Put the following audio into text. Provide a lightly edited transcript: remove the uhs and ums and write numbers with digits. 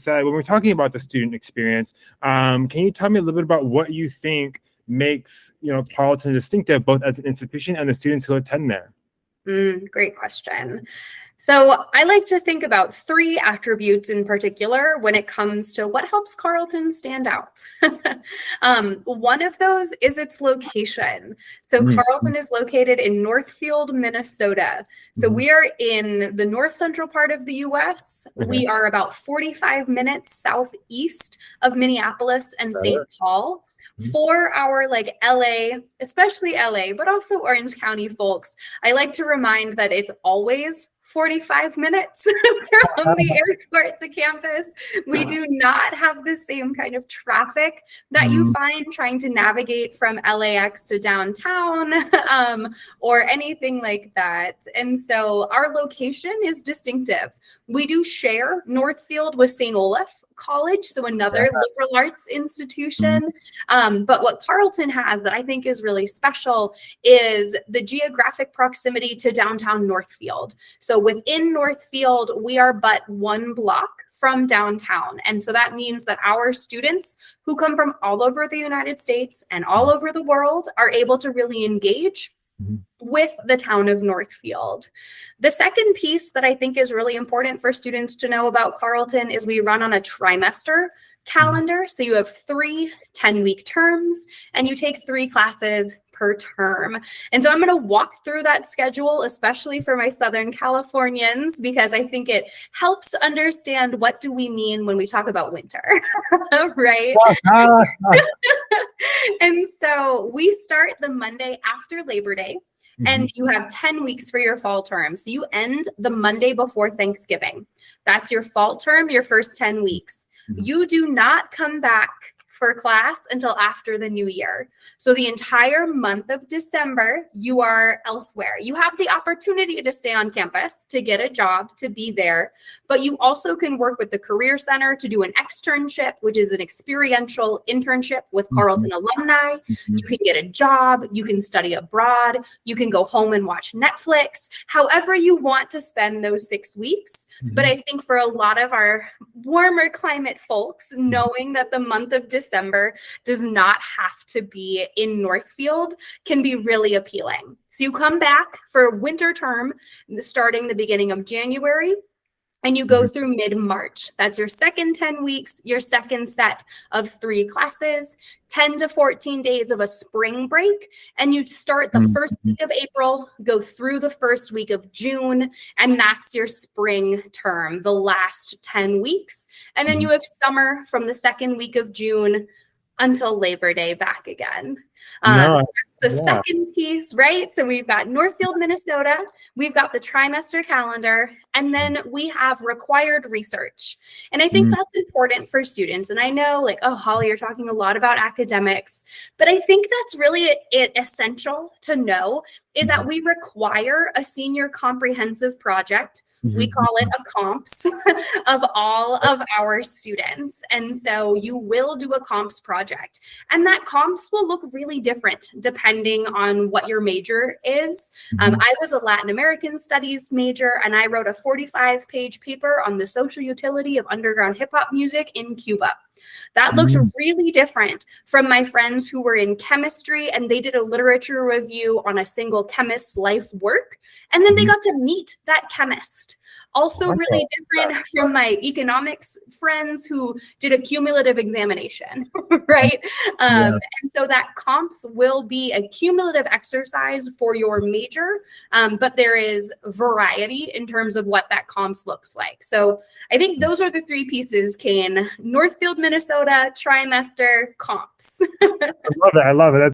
said, when we're talking about the student experience, can you tell me a little bit about what you think makes, Carleton distinctive, both as an institution and the students who attend there? Great question. So I like to think about three attributes in particular when it comes to what helps Carleton stand out. One of those is its location. So Carleton is located in Northfield, Minnesota. So we are in the north central part of the US. We are about 45 minutes southeast of Minneapolis and St. Paul. For our LA, especially LA, but also Orange County folks, I like to remind that it's always 45 minutes from the airport to campus. We do not have the same kind of traffic that you find trying to navigate from LAX to downtown or anything like that. And so our location is distinctive. We do share Northfield with St. Olaf College, so another liberal arts institution. But what Carleton has that I think is really special is the geographic proximity to downtown Northfield. So within Northfield, we are but one block from downtown. And so that means that our students who come from all over the United States and all over the world are able to really engage with the town of Northfield. The second piece that I think is really important for students to know about Carleton is we run on a trimester calendar. So you have 3 10-week terms and you take 3 classes per term. And so I'm going to walk through that schedule, especially for my Southern Californians, because I think it helps understand what do we mean when we talk about winter, right? And so we start the Monday after Labor Day. And you have 10 weeks for your fall term. So you end the Monday before Thanksgiving. That's your fall term, your first 10 weeks. You do not come back for class until after the new year. So the entire month of December, you are elsewhere. You have the opportunity to stay on campus, to get a job, to be there, but you also can work with the Career Center to do an externship, which is an experiential internship with Carleton alumni. You can get a job, you can study abroad, you can go home and watch Netflix, however you want to spend those 6 weeks. But I think for a lot of our warmer climate folks, knowing that the month of December does not have to be in Northfield can be really appealing. So you come back for winter term, starting the beginning of January, and you go through mid-March. That's your second 10 weeks, your second set of 3 classes, 10 to 14 days of a spring break. And you start the first week of April, go through the first week of June, and that's your spring term, the last 10 weeks. And then you have summer from the second week of June until Labor Day back again. So that's the second piece, right? So we've got Northfield, Minnesota, we've got the trimester calendar, and then we have required research. And I think that's important for students. And I know oh, Holly, you're talking a lot about academics, but I think that's really essential to know is that we require a senior comprehensive project. We call it a comps of all of our students. And so you will do a comps project. And that comps will look really different depending on what your major is. I was a Latin American studies major, and I wrote a 45-page paper on the social utility of underground hip hop music in Cuba. That looks really different from my friends who were in chemistry and they did a literature review on a single chemist's life work. And then they got to meet that chemist. Also really different from my economics friends who did a cumulative examination, right? And so that comps will be a cumulative exercise for your major, but there is variety in terms of what that comps looks like. So I think those are the 3 pieces, Kane: Northfield, Minnesota, trimester, comps. I love it.